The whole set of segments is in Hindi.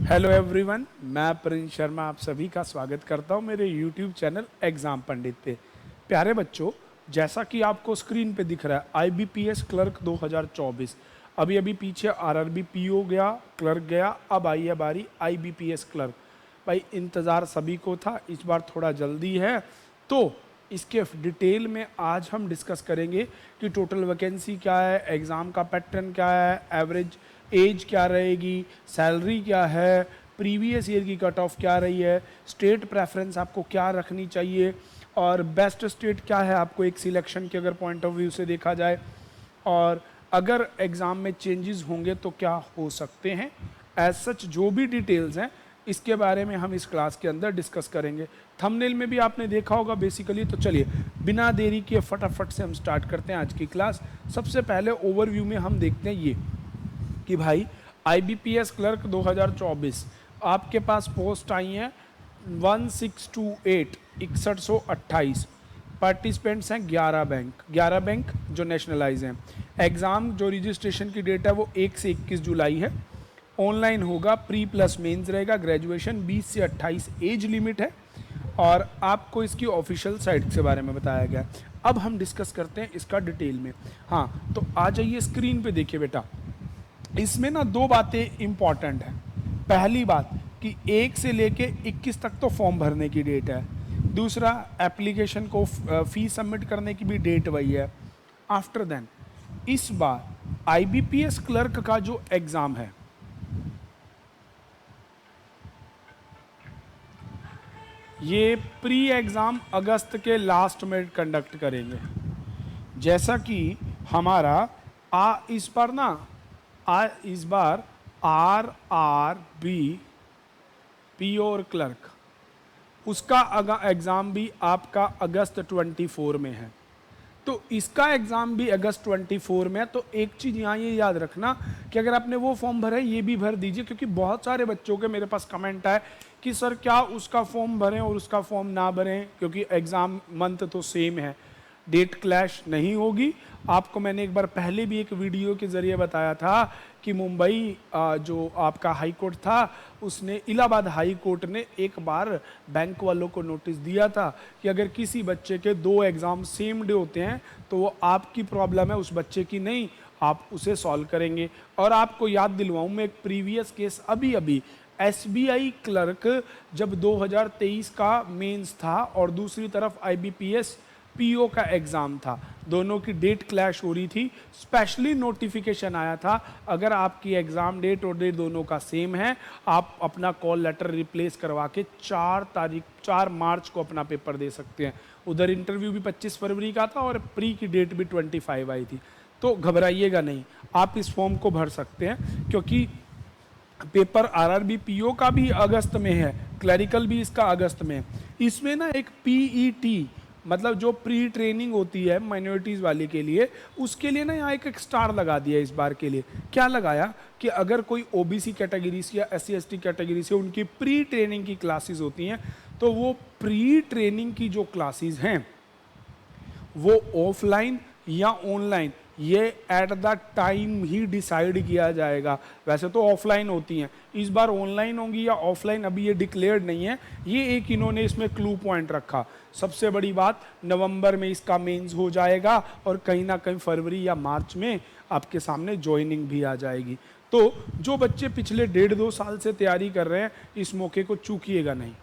हेलो एवरीवन, मैं प्रिंस शर्मा आप सभी का स्वागत करता हूं मेरे यूट्यूब चैनल एग्ज़ाम पंडित पे। प्यारे बच्चों, जैसा कि आपको स्क्रीन पे दिख रहा है आईबीपीएस क्लर्क 2024। अभी अभी पीछे आरआरबी पीओ गया, क्लर्क गया, अब आई है बारी आईबीपीएस क्लर्क। भाई इंतज़ार सभी को था, इस बार थोड़ा जल्दी है। तो इसके डिटेल में आज हम डिस्कस करेंगे कि टोटल वैकेंसी क्या है, एग्ज़ाम का पैटर्न क्या है, एवरेज एज क्या रहेगी, सैलरी क्या है, प्रीवियस ईयर की कट ऑफ क्या रही है, स्टेट प्रेफरेंस आपको क्या रखनी चाहिए और बेस्ट स्टेट क्या है आपको एक सिलेक्शन के अगर पॉइंट ऑफ व्यू से देखा जाए, और अगर एग्ज़ाम में चेंजेस होंगे तो क्या हो सकते हैं। एज सच जो भी डिटेल्स हैं इसके बारे में हम इस क्लास के अंदर डिस्कस करेंगे। थंबनेल में भी आपने देखा होगा बेसिकली। तो चलिए बिना देरी किए फटाफट से हम स्टार्ट करते हैं आज की क्लास। सबसे पहले ओवरव्यू में हम देखते हैं ये कि भाई आईबीपीएस क्लर्क 2024 आपके पास पोस्ट आई हैं 1628 6128। पार्टिसिपेंट्स हैं 11 बैंक जो नेशनलाइज हैं। एग्ज़ाम जो रजिस्ट्रेशन की डेट है वो 1 से 21 जुलाई है। ऑनलाइन होगा, प्री प्लस मेंस रहेगा, ग्रेजुएशन 20 से 28 एज लिमिट है और आपको इसकी ऑफिशियल साइट के बारे में बताया गया है। अब हम डिस्कस करते हैं इसका डिटेल में। हाँ, तो आ जाइए स्क्रीन पे देखिए बेटा। इसमें ना दो बातें इंपॉर्टेंट हैं। पहली बात कि 1 से लेके 21 तक तो फॉर्म भरने की डेट है। दूसरा, एप्लीकेशन को फीस सबमिट करने की भी डेट वही है। आफ्टर देन इस बार आईबीपीएस क्लर्क का जो एग्ज़ाम है ये प्री एग्ज़ाम अगस्त के लास्ट में कंडक्ट करेंगे। जैसा कि हमारा इस बार आरआरबी पीओ और क्लर्क उसका एग्ज़ाम भी आपका अगस्त 24 में है। तो इसका एग्ज़ाम भी अगस्त 24 में है। तो एक चीज़ यहाँ ये याद रखना कि अगर आपने वो फॉर्म भरा है ये भी भर दीजिए, क्योंकि बहुत सारे बच्चों के मेरे पास कमेंट आए कि सर क्या उसका फॉर्म भरें और उसका फॉर्म ना भरें, क्योंकि एग्ज़ाम मंथ तो सेम है, डेट क्लैश नहीं होगी। आपको मैंने एक बार पहले भी एक वीडियो के ज़रिए बताया था कि मुंबई जो आपका हाई कोर्ट था उसने, इलाहाबाद हाई कोर्ट ने एक बार बैंक वालों को नोटिस दिया था कि अगर किसी बच्चे के 2 एग्ज़ाम सेम डे होते हैं तो वो आपकी प्रॉब्लम है, उस बच्चे की नहीं, आप उसे सॉल्व करेंगे। और आपको याद दिलवाऊं मैं एक प्रीवियस केस, अभी अभी एसबीआई क्लर्क जब 2023 का मेंस था और दूसरी तरफ आईबीपीएस पीओ का एग्ज़ाम था, दोनों की डेट क्लैश हो रही थी। स्पेशली नोटिफिकेशन आया था अगर आपकी एग्ज़ाम डेट और डेट दोनों का सेम है, आप अपना कॉल लेटर रिप्लेस करवा के 4 मार्च को अपना पेपर दे सकते हैं। उधर इंटरव्यू भी 25 फरवरी का था और प्री की डेट भी 25 आई थी। तो घबराइएगा नहीं, आप इस फॉर्म को भर सकते हैं, क्योंकि पेपर आरआरबी पीओ का भी अगस्त में है, क्लरिकल भी इसका अगस्त में है। इसमें ना एक पीईटी मतलब जो प्री ट्रेनिंग होती है माइनॉरिटीज़ वाले के लिए, उसके लिए ना यहाँ एक स्टार लगा दिया इस बार के लिए। क्या लगाया कि अगर कोई ओबीसी कैटेगरी से या एससी एसटी कैटेगरी से उनकी प्री ट्रेनिंग की क्लासेस होती हैं, तो वो प्री ट्रेनिंग की जो क्लासेस हैं वो ऑफलाइन या ऑनलाइन ये at the time he decide किया जाएगा। वैसे तो ऑफलाइन होती हैं, इस बार ऑनलाइन होंगी या ऑफलाइन अभी ये डिक्लेयर्ड नहीं है। ये एक इन्होंने इसमें क्लू पॉइंट रखा। सबसे बड़ी बात, नवंबर में इसका मेंस हो जाएगा और कहीं ना कहीं फरवरी या मार्च में आपके सामने ज्वाइनिंग भी आ जाएगी। तो जो बच्चे पिछले 1.5-2 साल से तैयारी कर रहे हैं इस मौके को चूकिएगा नहीं,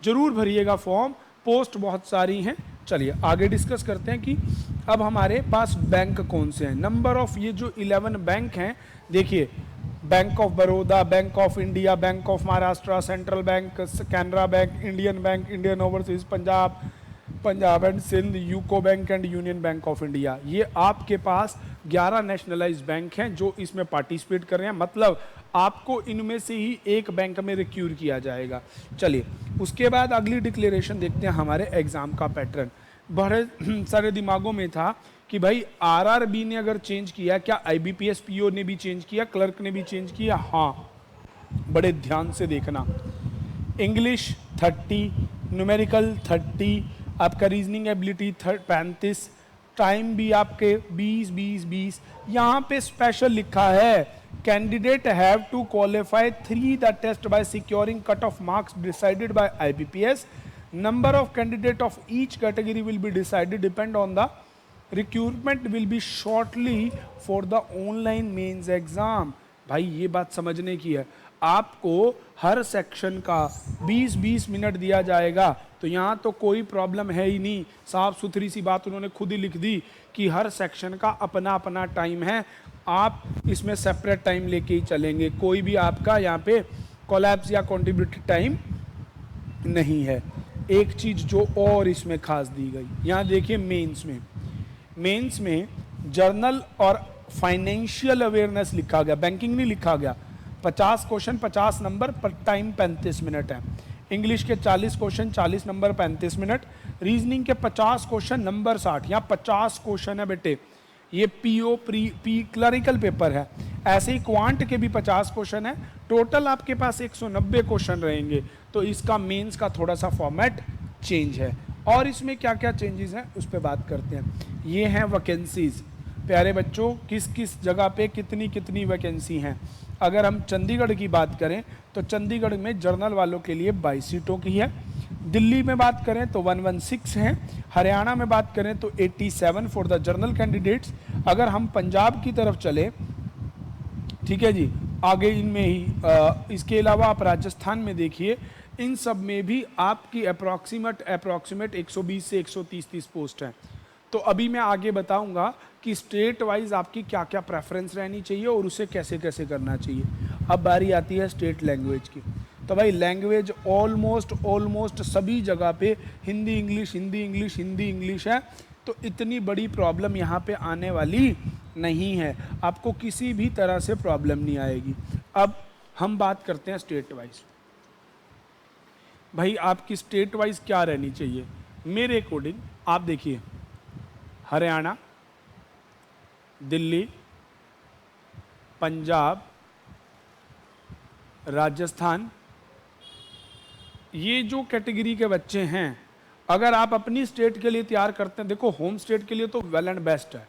जरूर भरिएगा फॉर्म। पोस्ट बहुत सारी हैं। चलिए आगे डिस्कस करते हैं कि अब हमारे पास बैंक कौन से हैं। नंबर ऑफ ये जो 11 बैंक हैं, देखिए, Bank of Baroda, Bank of India, Bank of Maharashtra, Central Bank, Canara Bank, Indian Bank, Indian Overseas Punjab, Punjab and Sind, UCO Bank and Union Bank of India. ये आपके पास 11 नेशनलाइज बैंक हैं जो इसमें पार्टिसिपेट कर रहे हैं। मतलब आपको इनमें से ही एक बैंक में रिक्यूर किया जाएगा। चलिए उसके बाद अगली डिक्लेरेशन देखते हैं हमारे एग्ज़ाम का पैटर्न। बड़े सारे दिमागों में था कि भाई आरआरबी ने अगर चेंज किया, क्या आईबीपीएस पीओ ने भी चेंज किया, क्लर्क ने भी चेंज किया? हाँ, बड़े ध्यान से देखना। इंग्लिश 30, न्यूमेरिकल 30, आपका रीजनिंग एबिलिटी 35, टाइम भी आपके 20-20-20। यहाँ पे स्पेशल लिखा है candidate have to qualify 3 the test by securing cut-off marks decided by IBPS. Number of candidate of each category will be decided depend on the recruitment will be shortly for the online mains exam. भाई ये बात समझने की है, आपको हर सेक्शन का 20-20 मिनट दिया जाएगा, तो यहाँ तो कोई प्रॉब्लम है ही नहीं, साफ सुथरी सी बात उन्होंने खुद ही लिख दी कि हर सेक्शन का अपना अपना टाइम है, आप इसमें सेपरेट टाइम लेके ही चलेंगे, कोई भी आपका यहाँ पे कोलैप्स या कॉन्ट्रीब्यूटेड टाइम नहीं है। एक चीज़ जो और इसमें खास दी गई, यहाँ देखिए मेंस में जर्नल और फाइनेंशियल अवेयरनेस लिखा गया, बैंकिंग नहीं लिखा गया। 50 क्वेश्चन 50 नंबर पर टाइम 35 मिनट है। इंग्लिश के 40 क्वेश्चन 40 नंबर 35 मिनट। रीजनिंग के 50 क्वेश्चन नंबर 60। यहाँ 50 क्वेश्चन है बेटे, ये पीओ पी क्लरिकल पेपर है। ऐसे ही क्वांट के भी 50 क्वेश्चन है। टोटल आपके पास 190 क्वेश्चन रहेंगे। तो इसका मेंस का थोड़ा सा फॉर्मेट चेंज है। और इसमें क्या क्या चेंजेस हैं उस पर बात करते हैं। ये हैं वैकेंसीज। प्यारे बच्चों, किस किस जगह पे कितनी कितनी वैकेंसी हैं। अगर हम चंडीगढ़ की बात करें तो चंडीगढ़ में जर्नल वालों के लिए 22 सीटों की है। दिल्ली में बात करें तो 116 हैं। हरियाणा में बात करें तो 87 फॉर द जर्नल कैंडिडेट्स। अगर हम पंजाब की तरफ चले, ठीक है जी, आगे इनमें ही इसके अलावा आप राजस्थान में देखिए, इन सब में भी आपकी अप्रॉक्सीमेट 120 से 130 पोस्ट हैं। तो अभी मैं आगे बताऊंगा कि स्टेट वाइज आपकी क्या क्या प्रेफरेंस रहनी चाहिए और उसे कैसे कैसे करना चाहिए। अब बारी आती है स्टेट लैंग्वेज की। तो भाई लैंग्वेज ऑलमोस्ट सभी जगह पे हिंदी इंग्लिश है। तो इतनी बड़ी प्रॉब्लम यहाँ पे आने वाली नहीं है, आपको किसी भी तरह से प्रॉब्लम नहीं आएगी। अब हम बात करते हैं स्टेट वाइज। भाई आपकी स्टेट वाइज क्या रहनी चाहिए मेरे अकॉर्डिंग, आप देखिए हरियाणा, दिल्ली, पंजाब, राजस्थान, ये जो कैटेगरी के बच्चे हैं, अगर आप अपनी स्टेट के लिए तैयार करते हैं, देखो होम स्टेट के लिए तो वेल एंड बेस्ट है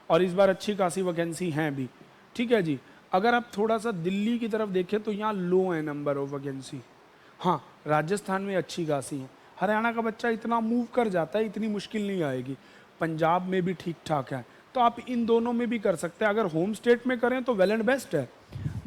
और इस बार अच्छी खासी वैकेंसी हैं भी, ठीक है जी। अगर आप थोड़ा सा दिल्ली की तरफ देखें तो यहाँ लो है नंबर ऑफ वैकेंसी। हाँ, राजस्थान में अच्छी खासी है। हरियाणा का बच्चा इतना मूव कर जाता है, इतनी मुश्किल नहीं आएगी। पंजाब में भी ठीक ठाक है, तो आप इन दोनों में भी कर सकते हैं। अगर होम स्टेट में करें तो वेल एंड बेस्ट है।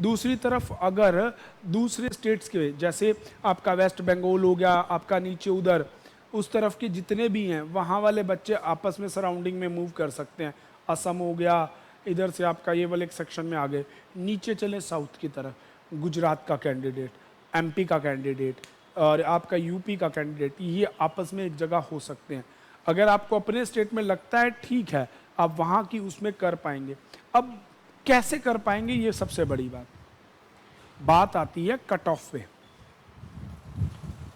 दूसरी तरफ अगर दूसरे स्टेट्स के, जैसे आपका वेस्ट बंगाल हो गया, आपका नीचे उधर उस तरफ के जितने भी हैं, वहाँ वाले बच्चे आपस में सराउंडिंग में मूव कर सकते हैं। असम हो गया, इधर से आपका ये वाले एक सेक्शन में आ गए। नीचे चले साउथ की तरफ, गुजरात का कैंडिडेट, एमपी का कैंडिडेट और आपका यूपी का कैंडिडेट, ये आपस में एक जगह हो सकते हैं। अगर आपको अपने स्टेट में लगता है ठीक है, आप वहाँ की उसमें कर पाएंगे। अब कैसे कर पाएंगे, ये सबसे बड़ी बात आती है कट ऑफ पे।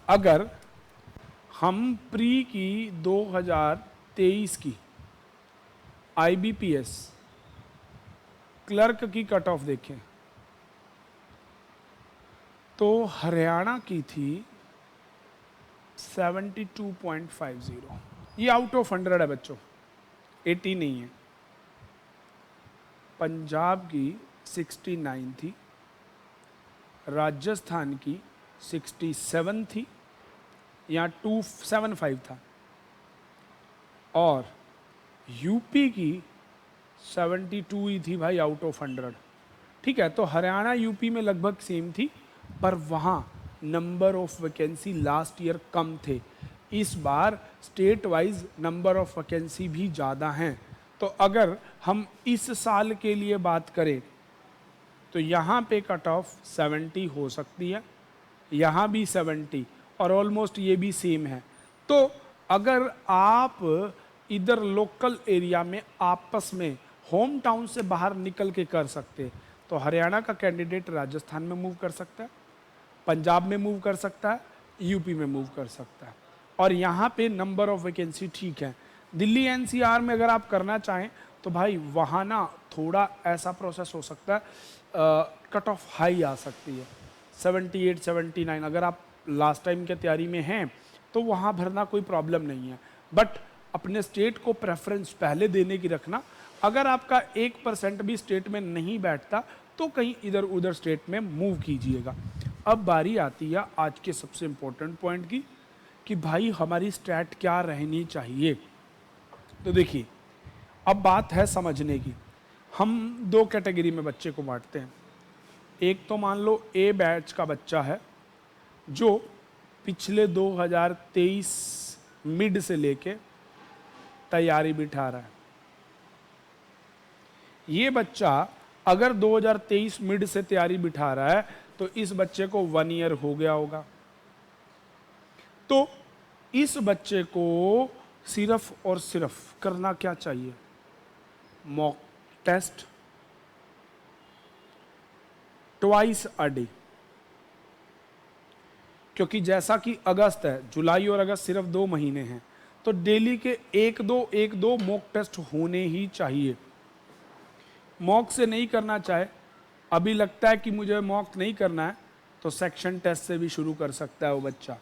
अगर हम प्री की 2023 की IBPS क्लर्क की कट ऑफ देखें तो हरियाणा की थी 72.50। ये आउट ऑफ 100 है बच्चों, 80 नहीं है। पंजाब की 69 थी, राजस्थान की 67 थी, यहाँ 275 था, और यूपी की 72 ही थी भाई आउट ऑफ 100। ठीक है, तो हरियाणा यूपी में लगभग सेम थी, पर वहाँ number of vacancy last year कम थे। इस बार state wise number of vacancy भी ज़्यादा हैं। तो अगर हम इस साल के लिए बात करें तो यहाँ पे कट ऑफ 70 हो सकती है, यहाँ भी 70, और ऑलमोस्ट ये भी सेम है। तो अगर आप इधर लोकल एरिया में आपस में होम टाउन से बाहर निकल के कर सकते, तो हरियाणा का कैंडिडेट राजस्थान में मूव कर सकता है, पंजाब में मूव कर सकता है, यूपी में मूव कर सकता है, और यहाँ पे नंबर ऑफ वैकेंसी ठीक है। दिल्ली NCR में अगर आप करना चाहें तो भाई वहाँ ना थोड़ा ऐसा प्रोसेस हो सकता है, कट ऑफ हाई आ सकती है 78 79। अगर आप लास्ट टाइम के तैयारी में हैं तो वहाँ भरना कोई प्रॉब्लम नहीं है, बट अपने स्टेट को प्रेफरेंस पहले देने की रखना। अगर आपका 1% भी स्टेट में नहीं बैठता तो तो कहीं इधर उधर स्टेट में मूव कीजिएगा। अब बारी आती है आज के सबसे इंपॉर्टेंट पॉइंट की कि भाई हमारी स्टैट क्या रहनी चाहिए। तो देखिए, अब बात है समझने की। हम दो कैटेगरी में बच्चे को बांटते हैं। एक तो मान लो ए बैच का बच्चा है जो पिछले 2023 मिड से लेके तैयारी बिठा रहा है। ये बच्चा अगर 2023 मिड से तैयारी बिठा रहा है तो इस बच्चे को 1 ईयर हो गया होगा। तो इस बच्चे को सिर्फ और सिर्फ करना क्या चाहिए? Mock test twice a day. क्योंकि जैसा कि अगस्त है, जुलाई और अगस्त सिर्फ 2 महीने हैं, तो डेली के एक दो मॉक टेस्ट होने ही चाहिए। मॉक से नहीं करना चाहे, अभी लगता है कि मुझे मॉक नहीं करना है, तो सेक्शन टेस्ट से भी शुरू कर सकता है वो बच्चा।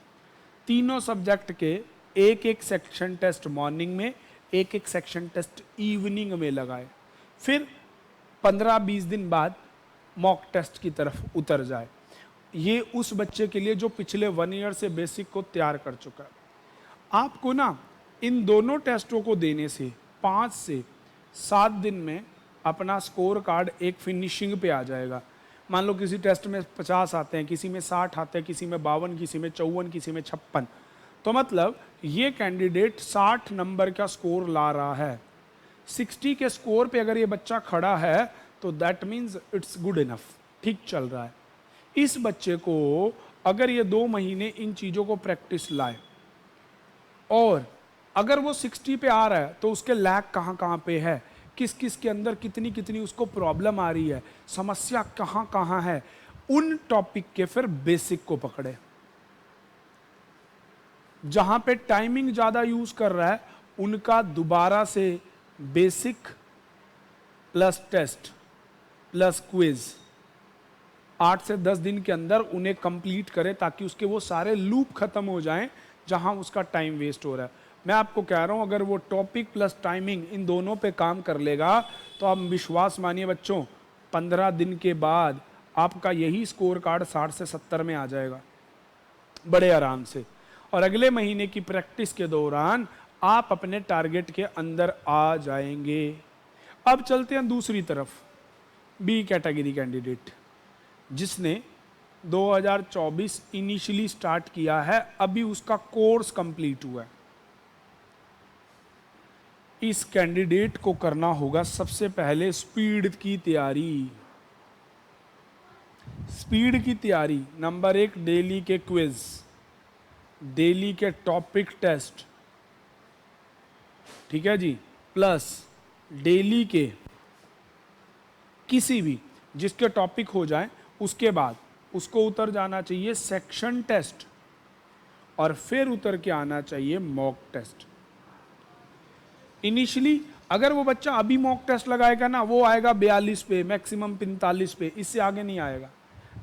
तीनों सब्जेक्ट के एक एक सेक्शन टेस्ट मॉर्निंग में, एक एक सेक्शन टेस्ट इवनिंग में लगाए, फिर 15-20 दिन बाद मॉक टेस्ट की तरफ उतर जाए। ये उस बच्चे के लिए जो पिछले 1 ईयर से बेसिक को तैयार कर चुका है। आपको ना इन दोनों टेस्टों को देने से 5 से 7 दिन में अपना स्कोर कार्ड एक फिनिशिंग पे आ जाएगा। मान लो किसी टेस्ट में 50 आते हैं, किसी में 60 आते हैं, किसी में 52, किसी में 54, किसी में 56, तो मतलब ये कैंडिडेट 60 नंबर का स्कोर ला रहा है। 60 के स्कोर पे अगर ये बच्चा खड़ा है तो that means it's good enough, ठीक चल रहा है। इस बच्चे को अगर ये 2 महीने इन चीज़ों को प्रैक्टिस लाए और अगर वो 60 पे आ रहा है तो उसके लैक कहाँ कहाँ पे है, किस किस के अंदर कितनी कितनी उसको प्रॉब्लम आ रही है, समस्या कहाँ कहाँ है, उन टॉपिक के फिर बेसिक को पकड़े। जहाँ पे टाइमिंग ज़्यादा यूज़ कर रहा है उनका दोबारा से basic plus test plus quiz 8 से 10 दिन के अंदर उन्हें कंप्लीट करे, ताकि उसके वो सारे लूप खत्म हो जाएं जहां उसका टाइम वेस्ट हो रहा है। मैं आपको कह रहा हूं, अगर वो टॉपिक प्लस टाइमिंग इन दोनों पे काम कर लेगा तो आप विश्वास मानिए बच्चों, 15 दिन के बाद आपका यही स्कोर कार्ड 60 से 70 में आ जाएगा बड़े आराम से। और अगले महीने की प्रैक्टिस के दौरान आप अपने टारगेट के अंदर आ जाएंगे। अब चलते हैं दूसरी तरफ, बी कैटेगरी कैंडिडेट जिसने 2024 इनिशियली स्टार्ट किया है, अभी उसका कोर्स कंप्लीट हुआ है। इस कैंडिडेट को करना होगा सबसे पहले स्पीड की तैयारी। स्पीड की तैयारी नंबर 1, डेली के क्विज, डेली के टॉपिक टेस्ट, ठीक है जी, प्लस डेली के किसी भी जिसके टॉपिक हो जाए, उसके बाद उसको उतर जाना चाहिए सेक्शन टेस्ट और फिर उतर के आना चाहिए मॉक टेस्ट। इनिशियली अगर वो बच्चा अभी मॉक टेस्ट लगाएगा ना, वो आएगा 42 पे, मैक्सिमम 45 पे, इससे आगे नहीं आएगा,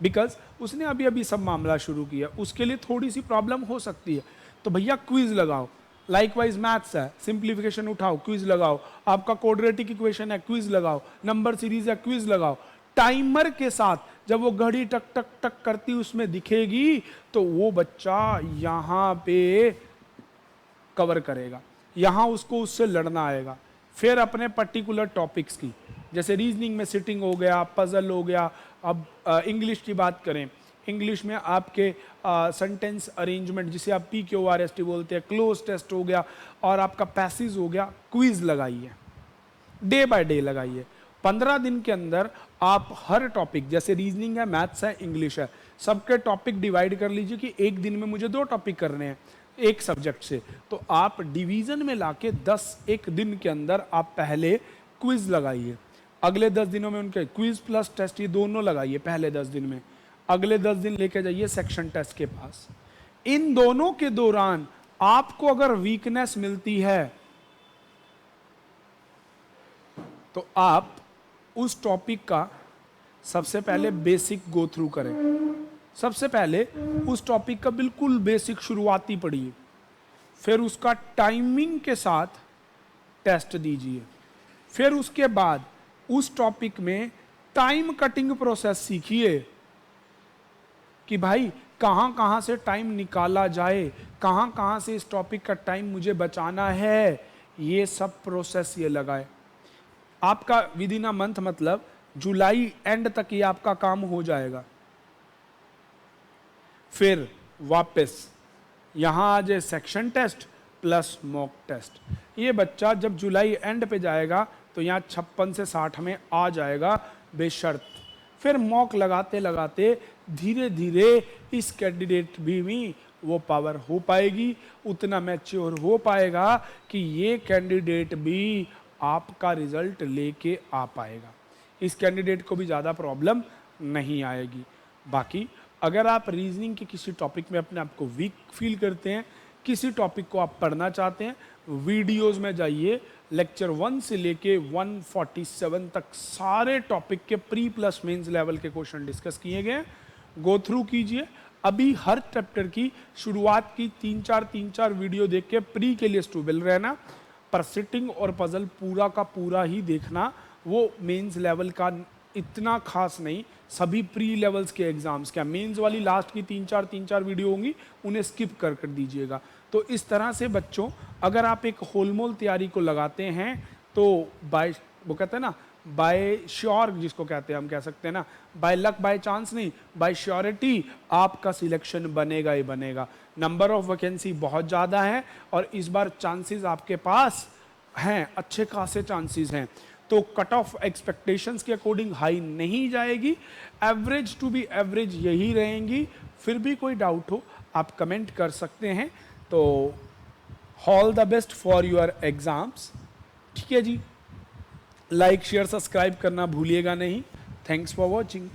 बिकॉज उसने अभी अभी सब मामला शुरू किया, उसके लिए थोड़ी सी प्रॉब्लम हो सकती है। तो भैया क्विज लगाओ, लाइकवाइज मैथ्स है, सिंप्लीफिकेशन उठाओ, क्विज लगाओ, आपका क्वाड्रेटिक इक्वेशन है, क्विज लगाओ, नंबर सीरीज है, क्विज लगाओ। टाइमर के साथ जब वो घड़ी टक टक टक करती उसमें दिखेगी तो वो बच्चा यहाँ पे कवर करेगा, यहाँ उसको उससे लड़ना आएगा। फिर अपने पर्टिकुलर टॉपिक्स की, जैसे रीजनिंग में सिटिंग हो गया, पजल हो गया। अब इंग्लिश की बात करें, इंग्लिश में आपके सेंटेंस अरेंजमेंट जिसे आप PQRST बोलते हैं, क्लोज टेस्ट हो गया और आपका पैसेज हो गया। क्विज लगाइए, डे बाय डे लगाइए। 15 दिन के अंदर आप हर टॉपिक, जैसे रीजनिंग है, मैथ्स है, इंग्लिश है, सबके टॉपिक डिवाइड कर लीजिए कि एक दिन में मुझे 2 टॉपिक करने हैं एक सब्जेक्ट से, तो आप डिवीजन में लाके 10 एक दिन के अंदर आप पहले क्विज लगाइए। अगले 10 दिनों में उनके क्विज प्लस टेस्ट ये दोनों लगाइए पहले 10 दिन में। अगले 10 दिन लेके जाइए सेक्शन टेस्ट के पास। इन दोनों के दौरान आपको अगर वीकनेस मिलती है तो आप उस टॉपिक का सबसे पहले बेसिक गो थ्रू करें। सबसे पहले उस टॉपिक का बिल्कुल बेसिक शुरुआती पढ़िए, फिर उसका टाइमिंग के साथ टेस्ट दीजिए, फिर उसके बाद उस टॉपिक में टाइम कटिंग प्रोसेस सीखिए कि भाई कहाँ कहाँ से टाइम निकाला जाए, कहाँ कहाँ से इस टॉपिक का टाइम मुझे बचाना है, ये सब प्रोसेस ये लगाए। आपका विद इन अ मंथ मतलब जुलाई एंड तक ये आपका काम हो जाएगा। फिर वापस यहाँ आ जाए section test plus mock test. ये बच्चा जब जुलाई एंड पे जाएगा तो यहाँ 56 से 60 में आ जाएगा बेशर्त। फिर मॉक लगाते लगाते धीरे धीरे इस कैंडिडेट भी वो पावर हो पाएगी, उतना मैच्योर हो पाएगा कि ये कैंडिडेट भी आपका रिजल्ट लेके आ पाएगा। इस कैंडिडेट को भी ज़्यादा प्रॉब्लम नहीं आएगी। बाकी अगर आप रीजनिंग के किसी टॉपिक में अपने आप को वीक फील करते हैं, किसी टॉपिक को आप पढ़ना चाहते हैं, वीडियोस में जाइए। लेक्चर 1 से लेके 147 तक सारे टॉपिक के प्री प्लस मेंस लेवल के क्वेश्चन डिस्कस किए गए हैं, गो थ्रू कीजिए। अभी हर चैप्टर की शुरुआत की 3-4 वीडियो देख के प्री के लिए स्टेबल रहना, पर सिटिंग और पजल पूरा का पूरा ही देखना। वो मेंस लेवल का इतना खास नहीं, सभी प्री लेवल्स के एग्जाम्स, क्या मेंस वाली लास्ट की 3-4 वीडियो होंगी, उन्हें स्किप कर दीजिएगा। तो इस तरह से बच्चों अगर आप एक होलमोल तैयारी को लगाते हैं तो बाय, वो कहते हैं ना बाय श्योर, जिसको कहते हैं हम कह सकते हैं ना बाय लक बाय चांस नहीं, बाय श्योरिटी आपका सिलेक्शन बनेगा ही बनेगा। नंबर ऑफ वैकेंसी बहुत ज़्यादा है और इस बार चांसेस आपके पास हैं, अच्छे खासे चांसेस हैं। तो कट ऑफ एक्सपेक्टेशंस के अकॉर्डिंग हाई नहीं जाएगी, एवरेज टू बी एवरेज यही रहेंगी। फिर भी कोई डाउट हो आप कमेंट कर सकते हैं। तो all the best for your exams. ठीक है जी, लाइक शेयर सब्सक्राइब करना भूलिएगा नहीं। Thanks for watching.